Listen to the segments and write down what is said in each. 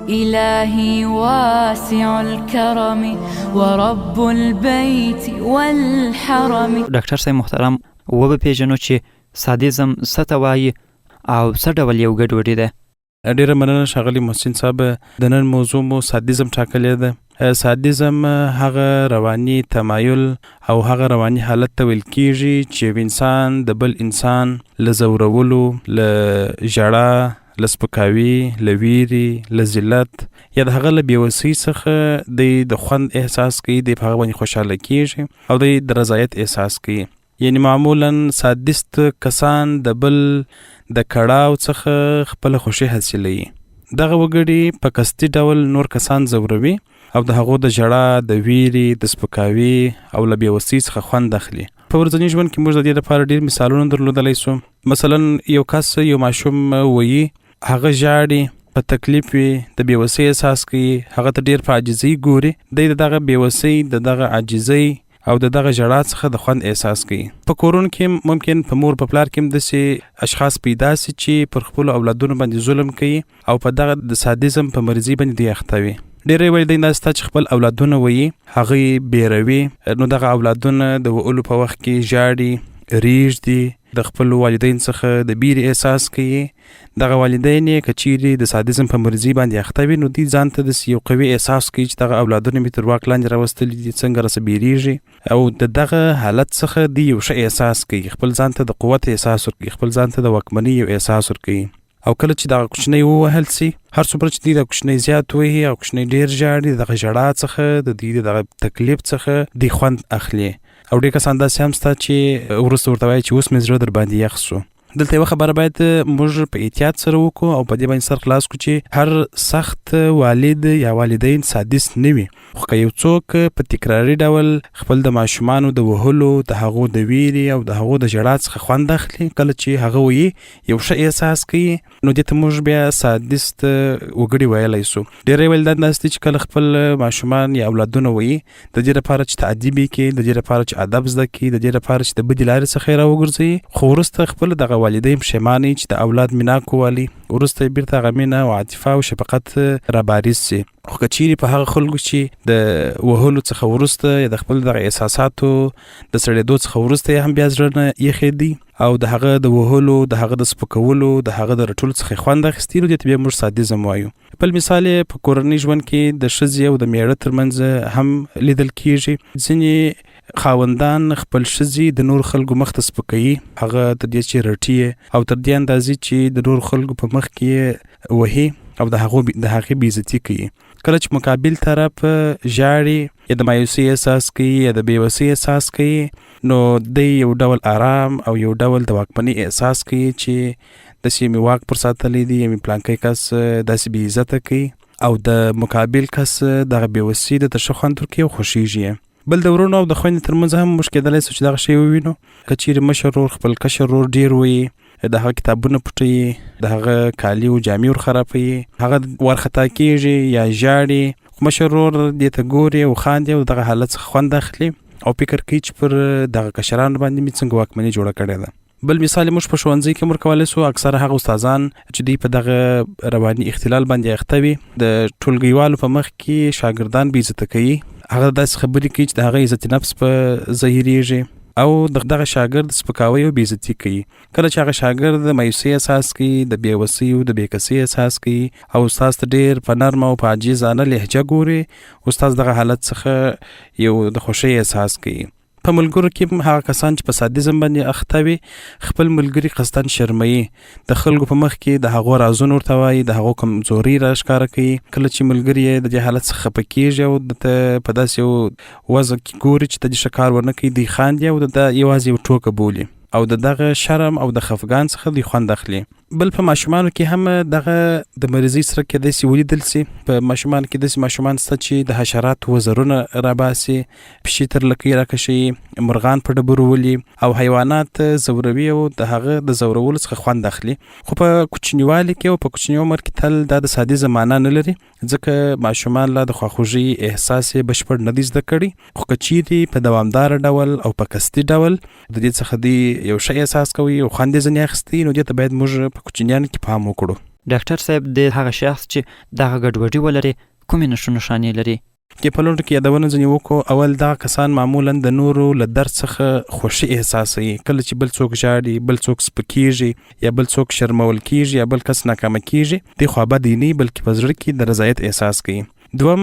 إلهي واسع الكرم ورب البيت والحرم. ډاکټر صاحب محترم، وبه پیژنو چې سادیزم څه ته وایي او څه ډول یو ګډوډي ده؟ ډیره مننه ښاغلي محسن صاحب. د نن موضوع مو سادیزم ټاکلې ده. سادیزم هغه رواني تمایل او هغه رواني حالت ته ویل کیږي چې یو انسان د بل انسان له ځورولو، له ژړا، له سپکاوي، له ویرې، له ذلت یا د هغه له بېوسۍ څخه د خوند احساس کوي، د په هغه باندې خوشحاله کیږي او د رضایت احساس کوي. یعنی معمولا سادیست کسان د بل د کړاو څخه خپل خوشي حاصلوي. دغه وګړي په قصدي ډول نور کسان ځوروي او د هغو د ژړا، د ویرې، د سپکاوي او له بېوسۍ څخه خوند اخلي. په ورځني ژوند کې موږ د دې لپاره ډېر مثالونه درلودلی سو. مثلا یو کس، یو ماشوم وایي، هغه ژاړي، په تکلیف وي، د بېوسۍ احساس کوي، هغه ته ډېر په عاجزۍ ګوري. دی د دغه بېوسۍ، د دغه عاجزۍ او د دغه ژړا څخه د خوند احساس کوي. په کورونو کې ممکن په مور په پلار کې هم داسې اشخاص پیدا سي چې پر خپلو اولادونو باندې ظلم کوي او په دغه د سادیزم په مرضي باندې دوی اخته وي. ډېری والدین داسې ته چې خپل اولادونه وایي، هغوی بیروي، نو دغه اولادونه د وهلو په وخت کې ژاړي، ریږدي، د خپلو والدین څخه د بیرې احساس کوي. دغه والدین یې که چیرې د سادیزم په مرضي باندې اخته وي، نو دوی ځان ته داسې یو قوي احساس کوي چې دغه اولادونه مې تر واک لاندې راوستلي دي، څنګه راسه بیریږي، او د دغه حالت څخه دوی یو ښه احساس کوي، خپل ځان ته د قوت احساس ورکوي، خپل ځان ته د واکمنۍ یو احساس ورکوي. او کله چې دغه کوچنی ووهل سي، هر څومره چې دوی د کوچنی زیات وهي او کوچنی ډېر ژاړي، دغه ژړا څخه، د دوی دغه تکلیف څخه دوی خوند اخلي. او ډېر کسان داسې هم شته چې وروسته ورته وایي چې اوس مې زړه در باندې یخ شو. دلته یوه خبره باید موږ په احتیاط سره وکړو او په دې باندې سر خلاص کړو چې هر سخت والد یا والدین سادیست نه وي، خو که یو څوک په تکراري ډول خپل د ماشومانو د وهلو، د هغو د ویرې او د هغو د ژړا څخه خوند اخلي، کله چې هغه وایي یو ښه احساس کوي، نو دې ته موږ بیا سادیست وګړي ویلی سو. ډېری والدین داسې دي چې کله خپل ماشومان یا اولادونه وایي، د دې لپاره چې تعدیب یې کړي، د دې لپاره چې ادب زده کړي، د دې لپاره چې د بدې لارې څخه یې راوګرځوي، خو وروسته خپل دغه والدین پښیمانه چې د اولاد مینا کوالي، وروسته یې بیرته هغه مینه او عاطفه او شفقت راباریز سي. خو که چیرې په هغه خلکو چې د وهلو څخه وروسته یا د خپل دغه احساساتو د سړېدو څخه وروسته یې هم بیا زړه نه ایښی دی او د هغه د وهلو، د هغه د سپکولو، د هغه د رټلو څخه خوند اخیستي، نو دې ته بیا موږ سادیزم وایو. بل مثال یې په کورنۍ ژوند کې د ښځې او د میړه ترمنځ هم لیدل کیږي. ځینې خاوندان خپل ښځې د نور خلکو مخ ته سپکوي، هغه تر دې چې رټي او تر دې اندازې چې د نور خلکو په مخ کې وهي او د هغې بېعزتي کوي. کله چې مقابل طرف ژاړي یا د مایوسۍ احساس کوي یا د بېوسۍ احساس کوي، نو دی یو ډول آرام او یو ډول د واکمنۍ احساس کوي چې داسې مې واک پر ساتلی دی، یا مې پلانکی کس داسې بې عزته کوي او د مقابل کس دغه بېوسۍ د ته ښه خوند ورکوي او خوښیږي. بل د ورونو او د خویندې ترمنځ هم موږ کېدلی سو چې دغه شی ووینو. که چیرې مشر ورور خپل کشر ورور ډېر وایي، د هغه کتابونه پټوي، د هغه کالي او جامې ورخرابوي، هغه وارخطا کېږي یا ژاړي، خو مشر ورور دې ته ګوري او خاندي او دغه حالت څخه خوند اخلي او فکر کوي چې پر دغه کشرانو باندې مې څنګه واکمني جوړه کړې ده. بل مثال موږ په ښوونځي کې ورکولی سو. اکثره هغه استادان چې دوی په دغه رواني اختلال باندې اخته وي، د ټولګیوالو په مخ کې شاګردان بې عزته کوي، هغه داسې خبرې کوي چې د هغه عزت نفس په ظاهریږي او دغه شاګرد سپکاوی او بېعزتي کوي. کله چې هغه شاګرد د مایوسۍ احساس کوي، د بېوسۍ او د بېکسۍ احساس کوي او استاد ته ډېر په نرمه او په عاجزانه لهجه ګوري، استاد دغه حالت څخه یو د خوښۍ احساس کوي. په ملګرو کې هغه کسان چې په سادیزم باندې اخته وي، خپل ملګري قصداً شرموي، د خلکو په مخ کې د هغو رازونه ورته وایي، د هغو کمزوري راښکاره کوي. کله چې ملګري یې د دې حالت څخه خفه کېږي او دته په داسې یو وضع کې ګوري چې د دې ښه کار ونه کوي، دوی خاندي او د یوازې یو ټوکه بولي او د دغه شرم او د خفګان څخه دوی خوند اخلي. بل په ماشومانو کې هم دغه د مریضۍ سره کېدای سي ولیدل سي. په ماشومانو کې داسې ماشومان شته چې د حشراتو وزرونه راباسي، پښې تر لکۍ راکشوي، مرغان په ډبرو ولي او حیوانات ځوروي او د هغه د ځورولو څخه خوند اخلي. خو په کوچنیوالي کې او په کوچني عمر کې تل دا د سادیزم معنا نه لري، ځکه ماشومان لا د خواخوږۍ احساس یې بشپړ نه دي زده کړي. خو که چیرې په دوامداره ډول او په قصدي ډول د دې څخه دوی یو ښه احساس کوي او خوند یې ځینې اخیستی، نو دې ته باید موږ په کوچنیانو کې پام وکړو. ډاکټر صاحب د هغه شخص چې دغه ګډوډي ولري کومې نښانې لري؟ کې په لوړ کې یادونه ځنې وکړو. اول دغه کسان معمولا د نورو له درد څخه خوښي احساسوي. کله چې بل څوک ژاړي، بل څوک سپکیږي، یا بل څوک شرمول کیږي، یا بل کس ناکامه کیږي، دې خو بد نه بلکې په زړه کې د رضایت احساس کوي. دوم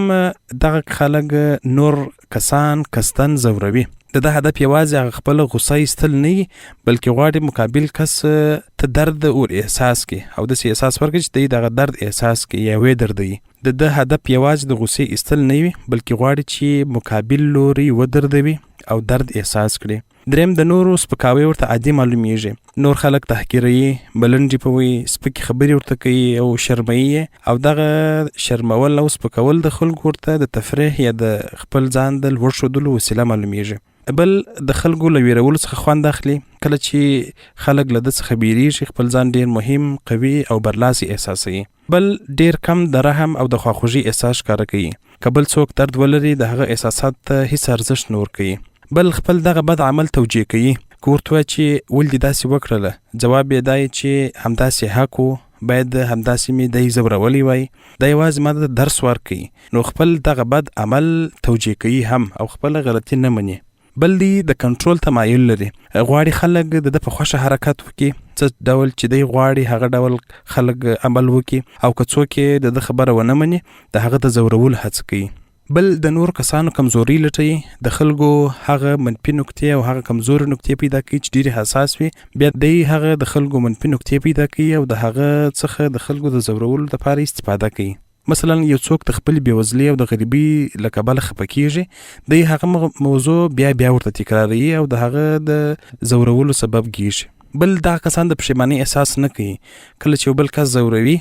دغه خلک نور کسان کستن زوروي. د هدف یوازې هغه خپل غصه ایستل نه بلکې غواړي مقابل کس ته درد او احساس کوي او د احساس ورکړي چې دغه درد احساس کوي یا وې درد دی. د هدف یوازې د غصې ایستل نه بلکې غواړي چې مقابل لوري ودردوي او درد احساس کړي. دریم د نورو سپکاوی ورته عادي معلومیږي. نور خلک تحقیروي، بلنډي پوي، سپکې خبرې ورته کوي او شرموي، او دغه شرمول او سپکول د خلکو ورته د تفریح یا د خپل ځان د لوړ ښودلو وسیله معلومیږي. بل د خلکو له ویرولو څخه خوند اخلي. کله چې خلک له ده څخه بیریږي، خپل ځان ډیر مهم، قوي او برلاسي احساسوي. بل ډیر کم د رحم او د خواخوږي احساس ښکاره کوي. که بل څوک درد ولري، د هغه احساسات ته هیڅ ارزښت نه ورکوي. بل خپل دغه بد عمل توجیه کوي. که ورته وایي چې ولې دې داسې وکړله، جواب یې دی چې همداسې حق و، باید همداسې مې دی زورولی وای. دا یوازې ما ته درس ورکوي. نو خپل دغه بد عمل توجیه کوي هم او خپل غلطي نه مني. بل دی د کنټرول تمایل لري. غواړي خلک د په خوښه حرکت وکړي، څه ډول چې دی غواړي هغه ډول خلک عمل وکړي، او که څوک یې د خبره ونه مني، د هغه د زورولو هڅه کوي. بل د نور کسانو کمزوري لټوي. د خلکو هغه منفي نکتې او هغه کمزوري نکتې پیدا کوي چې ډېرې حساس وي. بیا دی هغه د خلکو منفي نکتې پیدا کوي او د هغه څخه د خلکو د زورولو لپاره استفاده کوي. مثلا یو څوک د خپل بېوزلۍ او د غریبۍ له کبله خفه کیږي، دی هغه موضوع بیا ورته تکراروي او د هغه د زورولو سبب کیږي. بل دا کسان د پښیمانۍ احساس نه کوي. کله چې یو بل کس زوروي،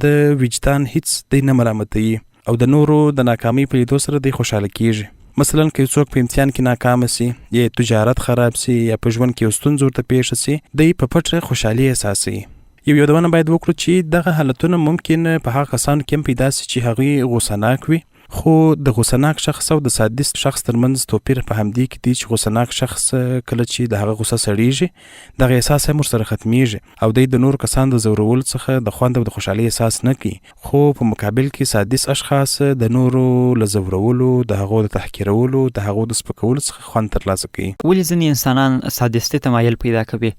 د وجدان هیڅ دی نه ملامتوي او د نورو د ناکامۍ په لیدو سره دی خوشحاله کیږي. مثلا که یو څوک په امتحان کې ناکام سي، یا تجارت خراب سي، یا په ژوند کې یو ستونزه ورته پیښه سي، دی په پټه خوشحالي احساسوي. یو یادونه باید وکړو چې دغه حالتونه ممکن په هغه کسانو کې هم پیدا سي چې هغوی غوسهناک وي. خو د غوسهناک شخص او د سادیست شخص ترمنځ توپیر په همدې کې دی چې غوسهناک شخص کله چې د هغه غوسه سړیږي، دغه احساس هم ورسره ختمیږي او دی د نورو کسانو د زورولو څخه د خوند او د خوشحالۍ احساس نه کوي. خو په مقابل کې سادیست اشخاص د نورو له زورولو، د هغو د تحقیرولو، د هغو د سپکولو څخه خوند ترلاسه کوي. ولې ځینې انسانان سادیستي تمایل پیدا کوي؟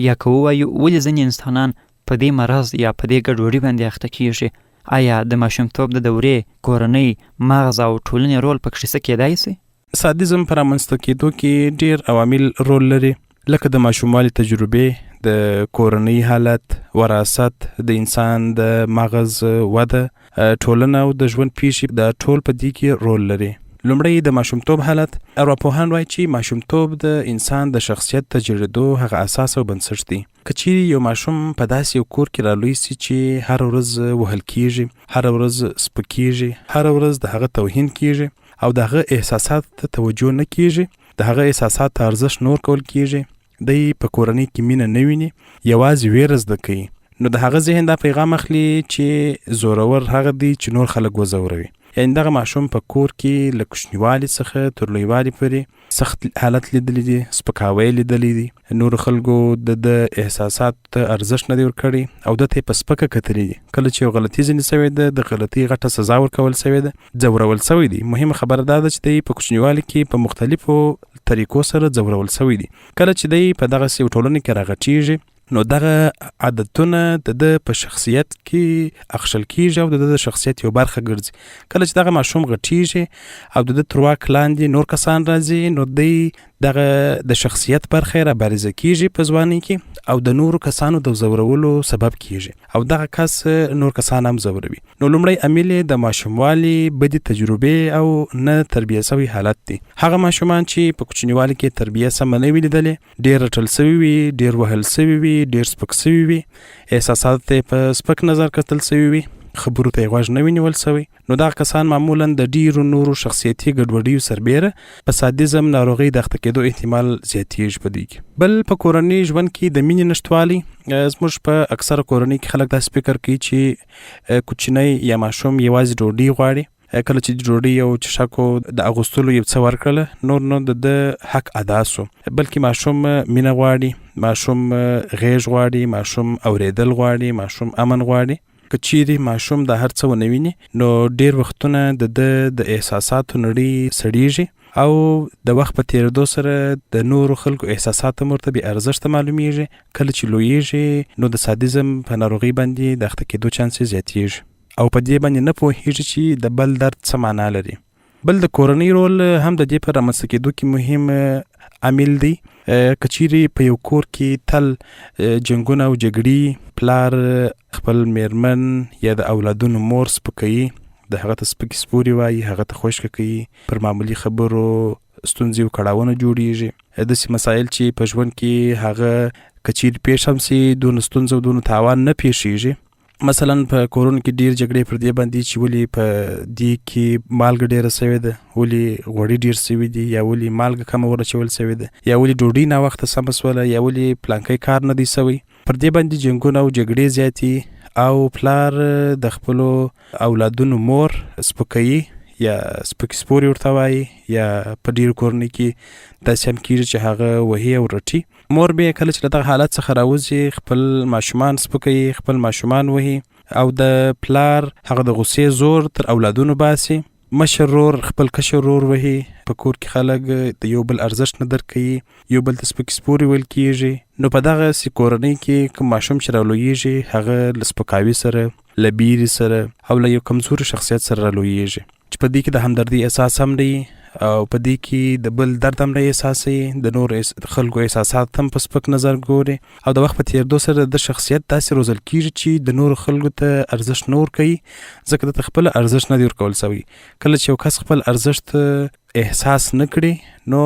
یا که ووایو ولې ځینې انسانان په دې مرض یا په دې ګډوډي باندې اخته کیږي؟ آیا د ماشومتوب د دورې، کورنۍ، مغز او ټولنې رول پکې څه کیدای سي؟ سادیزم په رامنځته کېدو کې ډیر عوامل رول لري، لکه د ماشوموالي تجربې، د کورنۍ حالت، وراثت، د انسان د مغز وده، ټولنه او د ژوند پیښې، د ټول په دې کې رول لري. لومړی د ماشومتوب حالت. ارواپوهان وایي چې ماشومتوب د انسان د شخصیت د جوړېدو هغه اساس او بنسټ دی. که چیرې یو ماشوم په داسې یو کور کې رالوی سي چې هر ورځ وهل کیږي، هر ورځ سپکیږي، هر ورځ د هغه توهین کیږي او د هغه احساسات ته توجه نه کیږي، د هغه احساسات ته ارزښت نور کول کیږي، دی په کورنۍ کې مینه نه ویني، یوازې ویره زده کوي، نو د هغه ذهن دا پیغام اخلي چې زورور هغه دی چې نور خلک وزوروي. یعنې دغه ماشوم په کور کې له کوچنیوالي څخه تر لویوالي پورې سخت حالت لیدلی دی، سپکاوی لیدلی دی، نورو خلکو د احساسات ته ارزښت نه دی ورکړی او ده ته یې په سپکه کتلي دي. کله چې یو غلطي ځینې سوې ده، د غلطۍ غټه سزا ورکول سوې ده، ځورول سوی دی. مهمه خبره دا ده چې دی په کوچنیوالي کې په مختلفو طریقو سره ځورول سوی دی. کله چې دی په دغسې یو ټولنه کې راغټیږي، نو دغه عادتونه د په شخصیت کې اخښل کیږي او د شخصیت یو برخه ګرځي. کله چې دغه ماشوم غټیږي او د تر واک لاندې نور کسان راځي، نو دی دغه د شخصیت برخه را بارزه کیږي په ځوانۍ کې او د نورو کسانو د زورولو سبب کیږي او دغه کس نور کسان هم زوروي. نو لومړی عامل د ماشوموالي بدې تجربې او نه تربیه شوی حالت دی. هغه ماشومان چې په کوچنیوالي کې تربیه سمه نه وي لیدلې، ډېر رټل سوي وي، ډېر وهل سوي وي، ډېر سپک سوي وي، احساسات ته په سپک نظر کتل سوي وي، خبرو ته یې غوږ نه وي نیول سوی، نو دغه کسان معمولا د ډیرو نورو شخصیتي ګډوډیو سربیره په سادیزم ناروغۍ د اخته کېدو احتمال زیاتیږي په دې کې. بل په کورنۍ ژوند کې د مینې نشتوالی. زموږ په اکثره کورنۍ کې خلک داسې فکر کوي چې کوچنی یا ماشوم یوازې ډوډۍ غواړي. کله چې ډوډۍ او چښاکو د اغوستلو یو څه ورکړله، نور نو د حق ادا سو، بلکې ماشوم مینه غواړي، ماشوم غیږ غواړي، ماشوم اوریدل غواړي، ماشوم امن غواړي. که چیرې ماشوم دا هر څه ونه ویني نو ډیر وختونه د احساساتو نړۍ سړیږي او د وخت په تیریدو سره د نورو خلکو احساسات مرته بې ارزښته معلومیږي. کله چې لویږي نو د سادیزم په ناروغي باندې د اخته کېدو چانس زیاتیږي او په دې باندې نه پوهیږي چې د بل درد څه معنا لري. بل د کورنۍ رول هم د دې په رامنځته کېدو کې مهم عامل دی. که چیرې په یو کور کې تل جنګونه او جګړې پلار خپل میرمن یا د اولادونو مور سپکوي، د هغه ته سپکې سپورې وایي، هغه ته خوشکه کوي، پر معمولي خبرو ستونزې او کړاوونه جوړیږي. داسې مسایل چې په ژوند کې هغه که چیرې پیښ هم سي دونه ستونزه او دونه تاوان نه پیښیږي. مثلا په کورونو کې ډیر جګړې پر دې باندې چې ولې په دې کې مالګه ډیره سوې ده، ولې غوړي ډیر سوي دي، یا ولې مالګه کمه ورچول سوې ده، یا ولې ډوډۍ ناوخته سمه سوله، یا ولې پلانکی کار نه دی سوی. پر دې باندې جنګونه او جګړې زیاتي او پلار د خپلو اولادونو مور سپکوي یا سپکې سپورې ورته وایي، یا په ډیرو کورنۍ کې داسې هم کېږي چې هغه وهي او رټي. مور بیا کله چې له دغه حالت څخه راوځي خپل ماشومان سپکوي، خپل ماشومان وهي او د پلار هغه د غصې زور تر اولادونو باسي. مشر رور خپل کشر رور وهي، په کور کې خلک د یو بل ارزښت نه درکوي، یو بل ته سپکې سپورې ویل کېږي. نو په دغه کورنۍ کې کوم ماشوم چې رالویږي هغه له سپکاوي سره، له بیرې سره او له یو کمزوري شخصیت سره رالویږي چې په دې کې د همدردۍ احساس هم دی او په دې کې د بل درد هم نه احساسوي، د نور خلکو احساسات هم په سپک نظر ګوري او د وخت په تیریدو سره د شخصیت داسې روزل کېږي چې د نورو خلکو ته ارزښت نه ورکوي، ځکه دته خپل ارزښت نه دی ورکول سوی. کله چې یو کس خپل ارزښت احساس نه کړي نو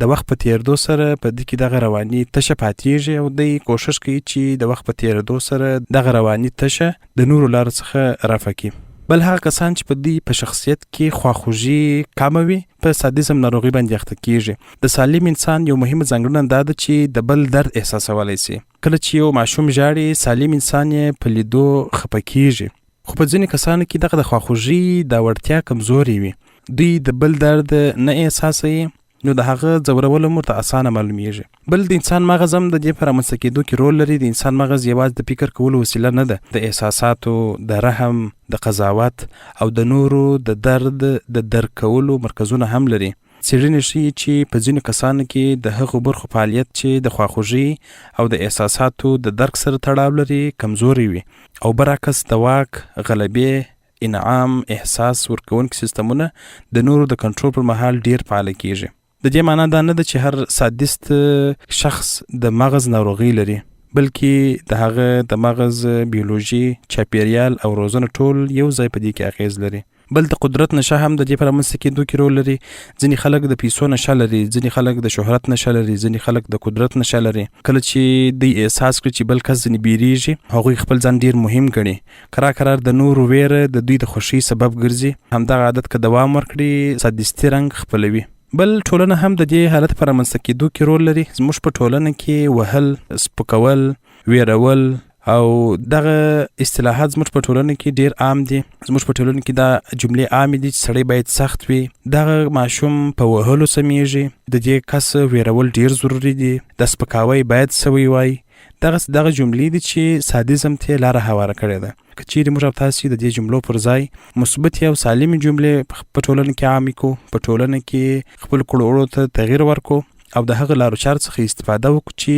د وخت په تیریدو سره په دې کې دغه رواني تشه پاتېږي او دی کوشش کوي چې د وخت په تیریدو سره دغه رواني تشه د نورو لارو څخه رفع کړي. بل هغه کسان چې په دې په شخصیت کې خواخوږي کمه وي په سادیزم ناروغي باندې اخته کېږي. د سالم انسان یو مهمه ځانګړنه دا ده چې د بل درد احساسولی سي. کله چې یو ماشوم ژاړي سالم انسان یې په لیدو خفه کېږي، خو په ځینې کسانو کې دغه د خواخوږي دا وړتیا کمزورې وي، دوی د بل درد نه احساسوي نو د هغه ځورول مرته اسانه معلومیږي. بل د انسان مغز هم د دې په رامنځته کېدو کې رول لري. د انسان مغز یوازې د فکر کولو وسیله نه ده، د احساساتو، د رحم، د قضاوت او د نورو د درد د درک کولو مرکزونه هم لري. څېړنې ښیي چې په ځینو کسانو کې د هغو برخو فعالیت چې د خواخوږي او د احساساتو د درک سره تړاو لري کمزوري وي او برعکس د واک، غلبې، انعام، احساس ورکوونکي سیستمونه د نورو د کنټرول پر مهال ډیر فعاله کېږي. د دې معنا دا نه ده چې هر سادیست شخص د مغز ناروغي لري، بلکې د هغه د مغز بیولوژي، چاپیریال او روزنه ټول یو ځای په دې کې اغیز لري. بل د قدرت نشه هم د دې په رامنځته کېدو کې رول لري. ځینې خلک د پیسو نشه لري، ځینې خلک د شهرت نشه لري، ځینې خلک د قدرت نشه لري. کله چې دوی احساس کړي چې بل کس ځینې بیریږي، هغوی خپل ځان ډیر مهم ګڼي. قرار د نورو ویره د دوی د خوښۍ سبب ګرځي. همدغه عادت که دوام ورکړي سادیستي رنګ خپلوي. بل ټولنه هم د دې حالت په رامنځته کېدو کې رول لري. زموږ په ټولنه کې وهل، سپکول، ویرول او دغه اصطلاحات زموږ په ټولنه کې ډیر عام دي. زموږ په ټولنه کې دا جملې عام دي چې سړی باید سخت وي، دغه ماشوم په وهلو سمیږي، د دې کس ویرول ډیر ضروري دي، د سپکاوی باید سوی وای. دغه جملې دي چې سادیزم ته لاره هواره کړې ده. که چیرې موږ او تاسې د دې جملو پر ځای مثبتې او سالمې جملې په ټولنه کې عامې کړو، په ټولنه کې خپل کړو ته تغییر ورکړو او د هغه لارو چارو څخه استفاده وکړو چې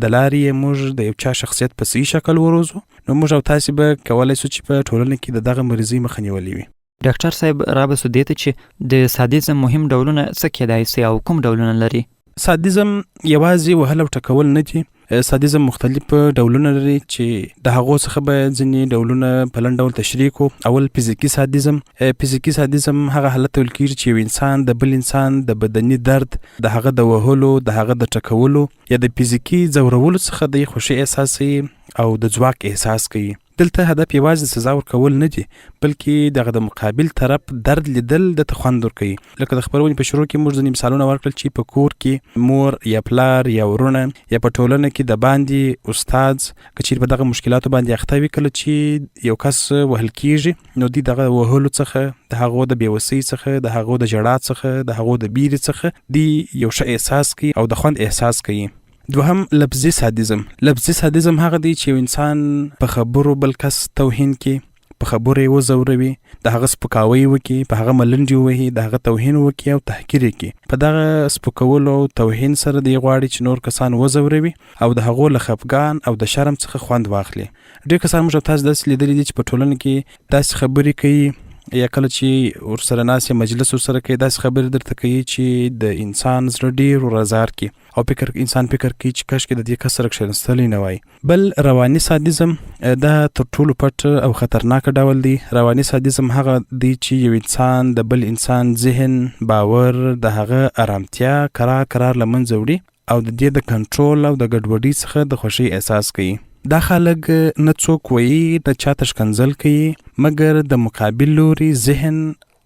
د لارې موږ د یو چا شخصیت په صحیح شکل وروزو، نو موږ او تاسې به کولی سو چې په ټولنه کې د دغه مریضۍ مخه نیولې وي. ډاکټر صاحب رابسو دې ته چې د سادیزم مهم ډولونه څه کېدای سي او کوم ډولونه لري؟ سادیزم یوازې وهل او ټکول نه دي. سادیزم مختلف ډولونه لري چې د هغو څخه به ځینې ډولونه په لنډ ډول تشریح کړو. اول فزیکي سادیزم. فزیکي سادیزم هغه حالت ویل کېږي چې یو انسان د بل انسان د بدني درد، د هغه د وهلو، د هغه د ټکولو یا د فزیکي ځورولو څخه د خوښۍ احساسوي او د ځواک احساس کوي. دلته هدف یوازې سزا ورکول نه دي، بلکې دغه د مقابل طرف درد لیدل د خوند ورکوي. لکه د خپرونې په شروع کې موږ ځینې مثالونه ورکړل چې په کور کې مور یا پلار یا ورونه یا په ټولنه کې د باندې استاد که چیرې په دغه مشکلاتو باندې اخته وي، کله چې یو کس وهل کېږي نو دوی دغه وهلو څخه، د هغو د بېوسۍ څخه، د هغو د ژړا څخه، د هغو د بیرې څخه دوی یو ښه احساس کوي او د خوند احساس کوي. دوهم لفظي سادیزم. لفظي سادیزم هغه دی چې انسان په خبرو بل کس توهین کې، په خبرو یې وځوروي، د هغه سپکاوی وکړي، په هغه ملنډې ووهي، د هغه توهین وکړي او تحقیر یې کړي. په دغه سپکولو او توهین سره دی غواړي چې نور کسان وځوروي او د هغو له خفګان او د شرم څخه خوند واخلي. ډېر کسان موږ تاسو داسې لیدلي دي چې په ټولنه کې داسې خبرې کوي یا کله چې ورسره ناست مجلس ورسره کوي داسې خبرې درته کوي چې د انسان زړه ډېر ورازار کړي او انسان فکر کوي چې کاشکې د دې کس سره کښېنستلی نه وای. بل رواني سادیزم دا تر ټولو پټ او خطرناک ډول دی. رواني سادیزم هغه دی چې یو انسان د بل انسان ذهن، باور، د هغه ارامتیا کرار له منځه وړي او د دې د کنټرول او د ګډوډۍ څخه د خوښۍ احساس کوي. دا خلک نه څوک وایي د چاته ښکنځل کوي مګر د مقابل لوري ذهن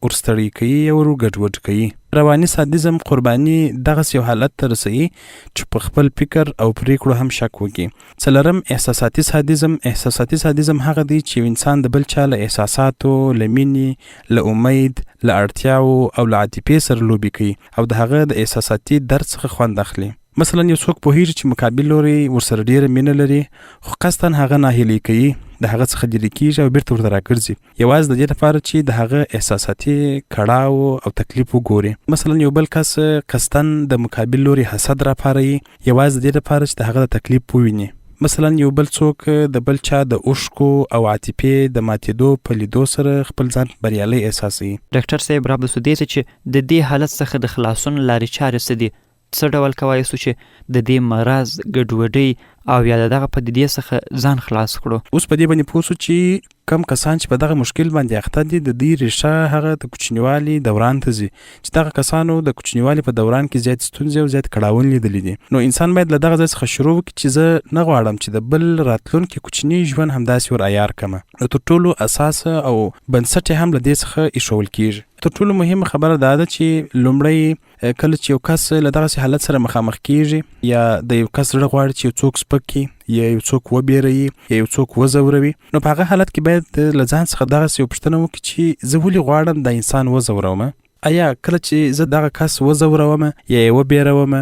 ورستړی کوي او ګډوډ کوي. رواني سادیزم قرباني دغسې یو حالت ته رسوي چې په خپل فکر او پریکړو هم شک وکړي. څلورم احساساتي سادیزم. احساساتي سادیزم هغه دی چې انسان د بل چا له احساساتو، له مینې، له امید، له اړتیاو او له عاطفې سره لوبې کوي او د هغه د احساساتي درد څخه خوند اخلي. مثلا یو څوک پوهیږي چې مقابل لوري ورسره ډیره مینه لري خو قصداً هغه ناهیلي کوي، د هغه څخه لرې کیږي او بیرته ورته راګرځي یوازې د دې لپاره چې د هغه احساساتي کړاو او تکلیف وګوري. مثلا یو بل کس قصداً د مقابل لوري حسد راپاروي یوازې د دې لپاره چې د هغه د تکلیف وویني. مثلا یو بل څوک د بل چا د اوښکو او عاطفې د ماتېدو په لیدو سره خپل ځان بریالی احساسوي. ډاکټر صاحب رابطه سودی چې د دې حالت څخه د خلاصون لارې چارې څه دي؟ څه ډول کوای شو چې د دې مرض، ګډوډۍ او یا دغه پدیدې څخه ځان خلاص کړو؟ اوس په دې باندې پوه شو چې کم کسان چې په دغه مشکل باندې اخته دي د دې ریښه هغه د کوچنیوالي دوران ته ځي چې دغه کسانو د کوچنیوالي په دوران کې زیات ستونزې او زیات کړاوونه لیدلي دي. نو انسان باید له دغه ځای څخه شروع وکړي چې زه نه غواړم چې د بل راتلونکي کوچني ژوند همداسې ور عیار کړمه. نو تر ټولو اساسه او بنسټ هم له دې څخه ایښول کېږي. تر ټولو مهمه خبره دا ده چې لومړی کله چې یو کس له دغسې حالت سره مخامخ کېږي یا د یو کس زړه غواړي چې یو څوک سپک کړي یا یو څوک وبېروي یا یو څوک وځوروي، نو په هغه حالت کې باید له ځان څخه دغسې یو پوښتنه وکړي چې زه ولې غواړم دا انسان وځوروم؟ آیا کله چې زه دغه کس وځوروم یا یې وبېروم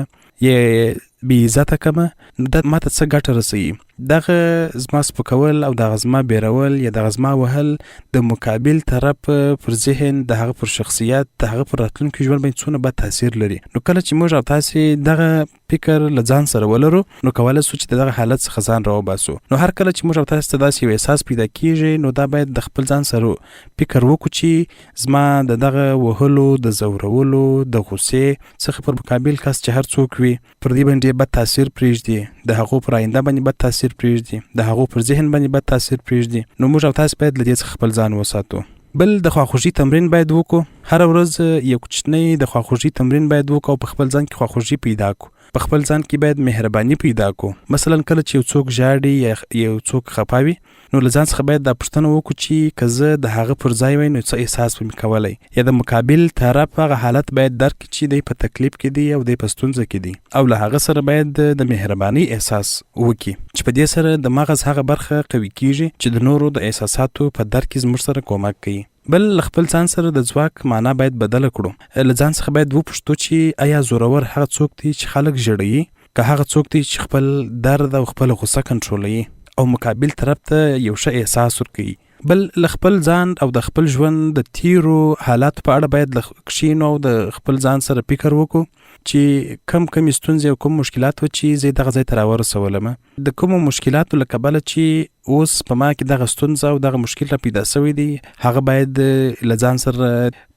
یا بې عزته کړمه نو دا ماته څه ګټه رسوي؟ دغه زما سپکول او دغه زما بیرول یا دغه زما وهل د مقابل طرف پر ذهن، د هغه پر شخصیت، د هغه پر راتلونکي ژوند باندې څونه بد تاثیر لري. نو کله چې موږ او تاسې دغه فکر له ځان سره ولرو نو کولی سو چې دغه حالت څخه ځان راوباسو. نو هر کله چې موږ او تاسې ته داسې یو احساس پیدا کیږي نو دا باید د خپل ځان سره فکر وکړو چې زما د دغه وهلو، د ځورولو، د غوسې څخه پر مقابل کس چې هر څوک وي پر دې باندې بد تاثیر پرېږدي، د هغو پر آینده باندې بد تاثیر پرېږدي، د هغو پر ذهن باندې بد تاثیر پرېږدي. نو موږ او تاسې باید له دې څخه خپل ځان وساتو. بل د خواخوږي تمرین باید وکړو. هر ورځ یو کوچنی د خواخوږي تمرین باید وکړو او په خپل ځان کې خواخوږي پیدا کړو. په خپل ځان کې باید مهرباني پیدا کړو. مثلا کله چې یو څوک ژاړي یا یو څوک خفه وي نو له ځان څخه باید دا پوښتنه وکړو چې که زه د هغه پر ځای وای نو څه احساس به مې کولی، یا د مقابل طرف هغه حالت باید درک کړي چې دی په تکلیف کې دی او دی په ستونزه کې دی او له هغه سره باید د مهربانۍ احساس وکړي چې په دې سره د مغز هغه برخه قوي کیږي چې د نورو د احساساتو په درک کې زموږ سره کومک کوي. بل خپل ځان سره د ځواک معنا باید بدله کړو. له ځان څخه باید وپوښتو چې آیا زورور هغه څوک دی چې خلک ژړوي، که هغه څوک دی چې خپل درد او خپل غصه کنټرولوي او مقابل طرف ته یو ښه احساس ورکوي. بل له خپل ځان او د خپل ژوند د تیرو حالاتو په اړه باید کښینو او د خپل ځان سره فکر وکړو چې کم ستونزې او کوم مشکلات و چې زه دغه ځای ته راورسولم. د کومو مشکلاتو له کبله چې اوس په ما کې دغه ستونزه او دغه مشکل را پیدا شوی دی هغه باید له ځان سره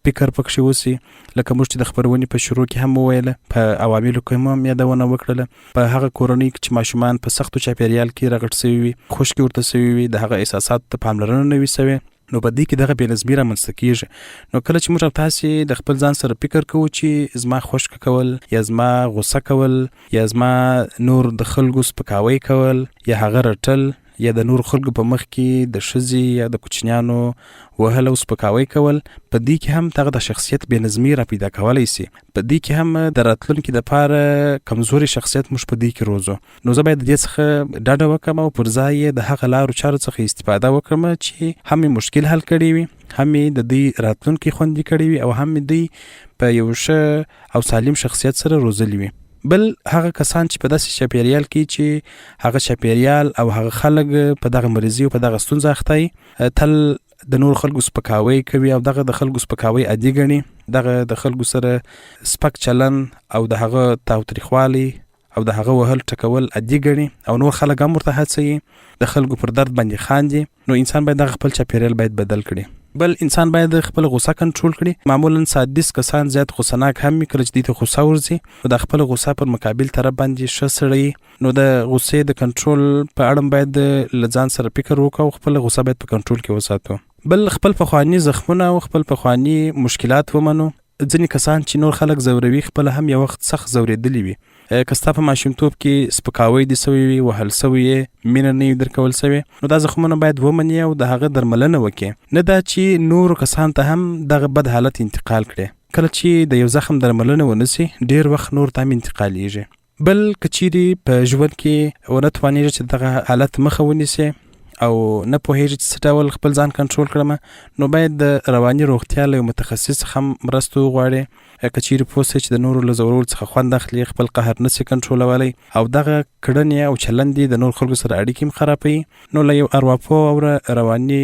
فکر پکښې وسي. لکه موږ چې د خپرونې په شروع کې هم وویله، په عواملو کې هم یادونه وکړله، په هغه کورنۍ کې چې ماشومان په سختو چاپیریال کې راغټ شوي وي، خوشکې ورته شوي وي، د هغه احساساتو ته پاملرنه نه وي شوې، نو په دې کې دغه بېنظمي رامنځته کېږي. نو کله چې موږ او تاسې د خپل ځان سره فکر کوو چې زما خوشکه کول یا زما غصه کول یا زما نور د خلکو سپکاوی کول یا هغه رټل یا د نور خلکو په مخ کې د ښځې یا د کوچنیانو وهل او سپکاوی کول، په دې کې هم دغه د شخصیت بېنظمي را پیدا کولی سي. په دې کې هم د راتلونکي دپاره کمزوري شخصیت موږ په دې کې روزو. نو زه باید د دې څخه ډډه وکړم او پر ځای یې د هغه لارو چارو څخه استفاده وکړم چې هم مې مشکل حل کړی وي، هم مې د دوی راتلونکي خوندي کړی وي او هم مې دوی په یو ښه او سالم شخصیت سره روزلی وي. بل هغه کسان چې په داسې چاپیریال کې چې هغه چاپیریال او هغه خلک په دغه مریضي او په دغه ستونزه اخته وي، تل د نور خلکو سپکاوی کوي او دغه د خلکو سپکاوی عادي ګڼي، دغه د خلکو سره سپک چلن او د هغه تاوتریخوالی او د هغه وهل ټکول عادي ګڼي او نور خلک هم ورته هڅوي د خلکو پر درد باندې خاندي. نو انسان باید دغه خپل چاپیریال باید بدل کړي. بل انسان باید خپل غوسه کنټرول کړي. معمولا سادیس کسان زیات غوسناک هم کله چې د غوسه ورځي نو د خپل غوسه پر مقابل طرف باندې ښه سړی، نو د غوسې د کنټرول په اړه باید لځان سره فکر وکړو، خپل غوسه باید په کنټرول کې وساتو. بل خپل پخوانی زخمونه او خپل پخوانی مشکلات ومنو. ځینې کسان چې نور خلک زوروي خپل هم یو وخت سخت زوریدلی وي. که ستا په ماشومتوب کې سپکاوی دي سوی وي، وهل سوی یې، مینه نه وي درکول سوی، نو دا زخمونه باید ومني او د هغه درملنه وکړي، نه دا چې نور کسان ته هم دغه بد حالت انتقال کړي. کله چې د یو زخم درملنه ونسي ډیر وخت نور ته هم انتقالیږي. بل که چیرې په ژوند کې ونه توانیږي چې دغه حالت مخه ونیسي او نه پوهیږي چې څه ډول خپل ځان کنټرول کړم، نو باید د رواني روغتیا له متخصص هم مرسته وغواړي. که چیرې پوه سي چې د نورو له ځورولو څخه خوند اخلي، خپل قهر نسي کنټرولولی او دغه کړنې او چلند د نور خلکو سره اړیکې هم خرابوي، نو له یو ارواپوه او رواني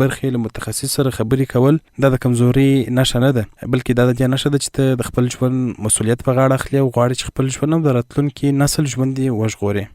برخې له متخصص سره خبرې کول دا د کمزوري نښه نه ده، بلکې دا د دې نښه ده چې ته د خپل ژوند مسؤلیت په غاړه اخلي او غواړي چې خپل ژوند هم د راتلونکي نسل ژوند یې وژغوري.